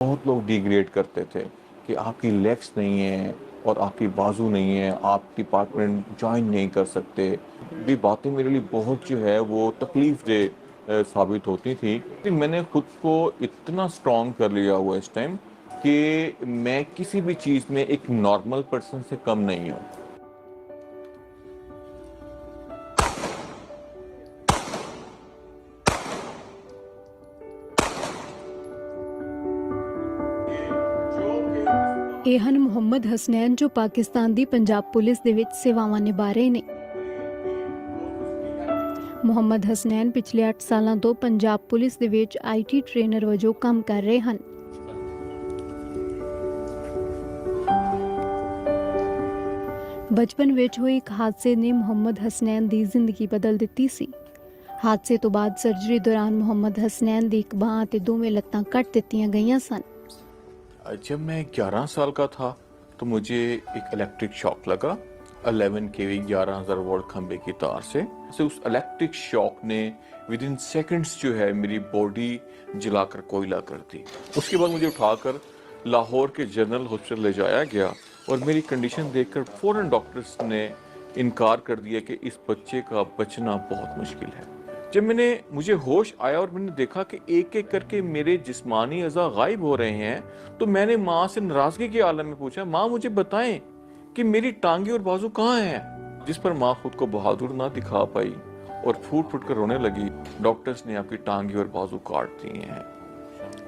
بہت لوگ ڈیگریڈ کرتے تھے کہ آپ کی لیگس نہیں ہیں اور آپ کی بازو نہیں ہے، آپ ڈپارٹمنٹ جوائن نہیں کر سکتے. یہ باتیں میرے لیے بہت جو ہے وہ تکلیف دہ ثابت ہوتی تھی. لیکن میں نے خود کو اتنا سٹرونگ کر لیا ہوا اس ٹائم کہ میں کسی بھی چیز میں ایک نارمل پرسن سے کم نہیں ہوں. ਇਹ ਹਨ ਮੁਹੰਮਦ ਹਸਨੈਨ ਜੋ ਪਾਕਿਸਤਾਨ ਦੀ ਪੰਜਾਬ ਪੁਲਿਸ ਦੇ ਵਿੱਚ ਸੇਵਾਵਾਂ ਨਿਭਾ ਰਹੇ ਨੇ। ਮੁਹੰਮਦ ਹਸਨੈਨ ਪਿਛਲੇ 8 ਸਾਲਾਂ ਤੋਂ ਪੰਜਾਬ ਪੁਲਿਸ ਦੇ ਵਿੱਚ IT ਟ੍ਰੇਨਰ ਵਜੋਂ ਕੰਮ ਕਰ ਰਹੇ ਹਨ। ਬਚਪਨ ਵਿੱਚ ਹੋਏ ਇੱਕ ਹਾਦਸੇ ਨੇ ਮੁਹੰਮਦ ਹਸਨੈਨ ਦੀ ਜ਼ਿੰਦਗੀ ਬਦਲ ਦਿੱਤੀ ਸੀ। ਹਾਦਸੇ ਤੋਂ ਬਾਅਦ ਸਰਜਰੀ ਦੌਰਾਨ ਮੁਹੰਮਦ ਹਸਨੈਨ ਦੀ ਇੱਕ ਬਾਂਹ ਅਤੇ ਦੋਵੇਂ ਲੱਤਾਂ ਕੱਟ ਦਿੱਤੀਆਂ گئیاں سن۔ جب میں 11 سال کا تھا تو مجھے ایک الیکٹرک شاک لگا 11 kV 11,000 وولٹ کھمبے کی تار سے اس الیکٹرک شاک نے ودن سیکنڈز جو ہے میری باڈی جلا کر کوئلہ کر دی. اس کے بعد مجھے اٹھا کر لاہور کے جنرل ہاسپٹل لے جایا گیا اور میری کنڈیشن دیکھ کر فوراً ڈاکٹرز نے انکار کر دیا کہ اس بچے کا بچنا بہت مشکل ہے. جب مجھے ہوش آیا اور میں نے دیکھا کہ ایک ایک کر کے میرے جسمانی اعضاء غائب ہو رہے ہیں تو میں نے ماں سے ناراضگی کے عالم میں پوچھا، ماں مجھے بتائیں کہ میری ٹانگیں اور بازو کہاں ہیں؟ جس پر ماں خود کو بہادر نہ دکھا پائی اور پھوٹ پھوٹ کر رونے لگی. ڈاکٹرز نے آپ کی ٹانگیں اور بازو کاٹ دیے ہیں.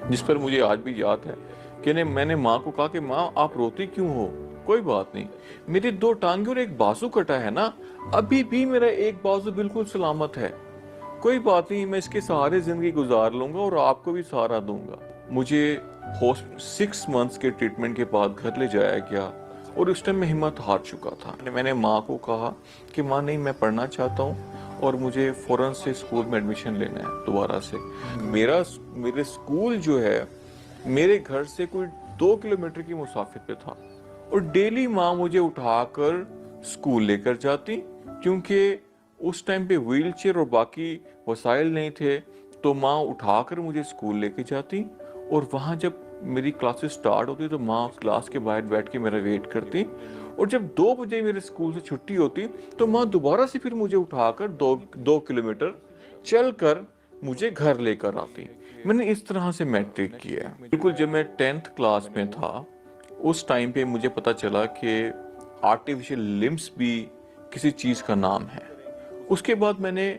جس پر مجھے آج بھی یاد ہے کہ میں نے ماں کو کہا کہ ماں آپ روتی کیوں ہو؟ کوئی بات نہیں، میری 2 ٹانگیں اور ایک بازو کٹا ہے نا، ابھی بھی میرا ایک بازو بالکل سلامت ہے. کوئی بات نہیں، میں اس کے سہارے زندگی گزار لوں گا اور آپ کو بھی سہارا دوں گا. مجھے 6 months کے ٹریٹمنٹ کے بعد گھر لے جایا گیا اور اس ٹائم میں ہمت ہار چکا تھا. میں نے ماں کو کہا کہ ماں نہیں، میں پڑھنا چاہتا ہوں اور مجھے فوراً سے اسکول میں ایڈمیشن لینا ہے دوبارہ سے. میرے اسکول جو ہے میرے گھر سے کوئی 2 کلومیٹر کی مسافت پہ تھا اور ڈیلی ماں مجھے اٹھا کر اسکول لے کر جاتی، کیونکہ اس ٹائم پہ ویل چیئر اور باقی وسائل نہیں تھے تو ماں اٹھا کر مجھے اسکول لے کے جاتی اور وہاں جب میری کلاسز سٹارٹ ہوتی تو ماں کلاس کے باہر بیٹھ کے میرا ویٹ کرتی اور جب 2 بجے میرے اسکول سے چھٹی ہوتی تو ماں دوبارہ سے پھر مجھے اٹھا کر 2 کلومیٹر چل کر مجھے گھر لے کر آتی. میں نے اس طرح سے میٹرک کیا. بالکل جب میں 10th کلاس میں تھا اس ٹائم پہ مجھے پتا چلا کہ آرٹیفیشل لمبس بھی کسی چیز کا نام ہے. اس کے بعد میں نے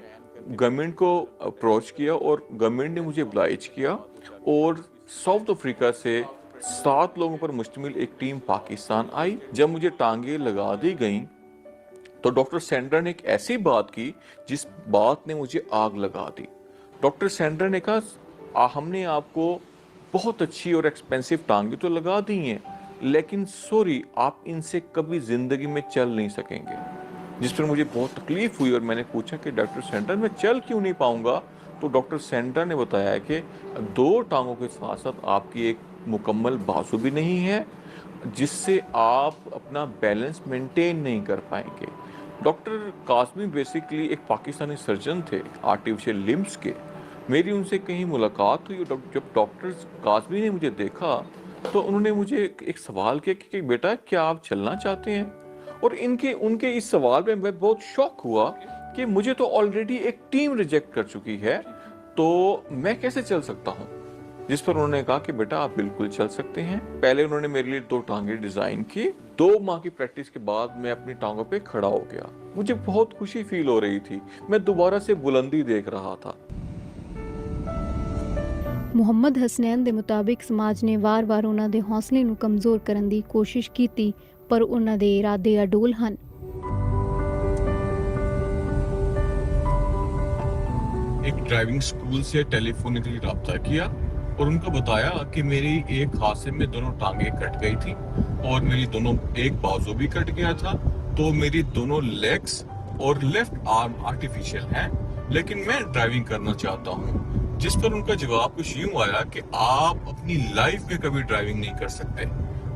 گورنمنٹ کو اپروچ کیا اور گورنمنٹ نے مجھے ابلائج کیا اور ساؤتھ افریقہ سے 7 لوگوں پر مشتمل ایک ٹیم پاکستان آئی. جب مجھے ٹانگیں لگا دی گئیں تو ڈاکٹر سینڈرا نے ایک ایسی بات کی جس بات نے مجھے آگ لگا دی. ڈاکٹر سینڈرا نے کہا ہم نے آپ کو بہت اچھی اور ایکسپینسو ٹانگیں تو لگا دی ہیں لیکن سوری آپ ان سے کبھی زندگی میں چل نہیں سکیں گے. جس پر مجھے بہت تکلیف ہوئی اور میں نے پوچھا کہ ڈاکٹر سینڈرا میں چل کیوں نہیں پاؤں گا؟ تو ڈاکٹر سینڈرا نے بتایا کہ 2 ٹانگوں کے ساتھ ساتھ آپ کی ایک مکمل بازو بھی نہیں ہے جس سے آپ اپنا بیلنس مینٹین نہیں کر پائیں گے. ڈاکٹر قاسمی بیسیکلی ایک پاکستانی سرجن تھے آرٹیفیشل لمبس کے. میری ان سے کہیں ملاقات ہوئی اور جب ڈاکٹر قاسمی نے مجھے دیکھا تو انہوں نے مجھے ایک سوال کیا کہ بیٹا کیا آپ چلنا چاہتے ہیں؟ اور ان کے اس سوال میں میں بہت شوق ہوا کہ مجھے تو آلریڈی ایک ٹیم ریجیکٹ کر چکی ہے تو میں کیسے چل سکتا ہوں؟ جس پر انہوں نے کہا کہ بیٹا آپ بالکل چل سکتے ہیں. پہلے انہوں نے میرے لیے 2 ٹانگیں ڈیزائن کی. 2 ماہ کی پریکٹس کے بعد میں اپنی ٹانگوں پہ کھڑا ہو گیا. مجھے بہت خوشی فیل ہو رہی تھی. میں دوبارہ سے بلندی دیکھ رہا تھا. ਮੁਹੰਮਦ ਹਸਨੈਨ ਦੇ ਮੁਤਾਬਿਕ ਸਮਾਜ ਨੇ ਵਾਰ-ਵਾਰ ਉਹਨਾਂ ਦੇ ਹੌਸਲੇ ਨੂੰ ਕਮਜ਼ੋਰ ਕਰਨ ਦੀ ਕੋਸ਼ਿਸ਼ ਕੀਤੀ ਪਰ ਉਹਨਾਂ ਦੇ ਇਰਾਦੇ ਅਡੋਲ ਹਨ. ایک ڈرائیونگ سکول سے ٹیلی فونکلی رابطہ کیا اور ان کو بتایا کہ میری ایک حادثے میں دونوں ٹانگیں کٹ گئی تھی اور میری ایک بازو بھی کٹ گیا تھا تو میری دونوں لیگز اور لیفٹ آرم آرٹیفیشل ہیں لیکن میں ڈرائیونگ کرنا چاہتا ہوں. جس پر ان کا جواب کچھ یوں آیا کہ آپ اپنی لائف میں کبھی ڈرائیونگ نہیں کر سکتے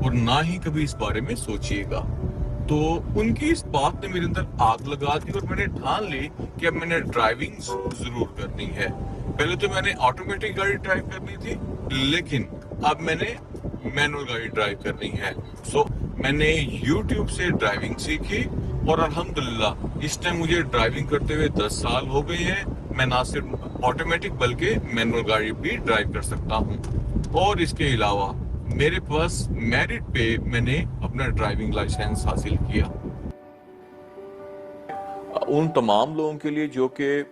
اور نہ ہی کبھی اس بارے میں سوچئے گا. تو ان کی اس بات نے میرے اندر آگ لگا دی اور میں نے ٹھان لی کہ اب میں نے ڈرائیونگ ضرور کرنی ہے. پہلے تو میں نے آٹومیٹک گاڑی ڈرائیو کرنی تھی لیکن اب میں نے مینول گاڑی ڈرائیو کرنی ہے. سو میں نے یوٹیوب سے ڈرائیونگ سیکھی اور الحمدللہ اس ٹائم مجھے ڈرائیونگ کرتے ہوئے 10 سال ہو گئے ہیں. میں نہ صرف آٹومیٹک بلکہ مینول گاڑی بھی ڈرائیو کر سکتا ہوں. اور اس کے علاوہ میرے پاس میرٹ پہ میں نے اپنا ڈرائیونگ لائسنس حاصل کیا. ان تمام لوگوں کے لیے جو کہ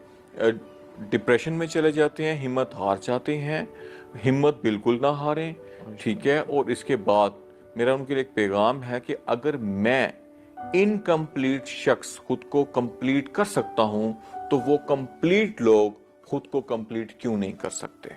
ڈپریشن میں چلے جاتے ہیں, ہمت ہار جاتے ہیں, ہمت بالکل نہ ہاریں, ٹھیک ہے. اور اس کے بعد میرا ان کے لیے ایک پیغام ہے کہ اگر میں انکمپلیٹ شخص خود کو کمپلیٹ کر سکتا ہوں تو وہ کمپلیٹ لوگ خود کو کمپلیٹ کیوں نہیں کر سکتے.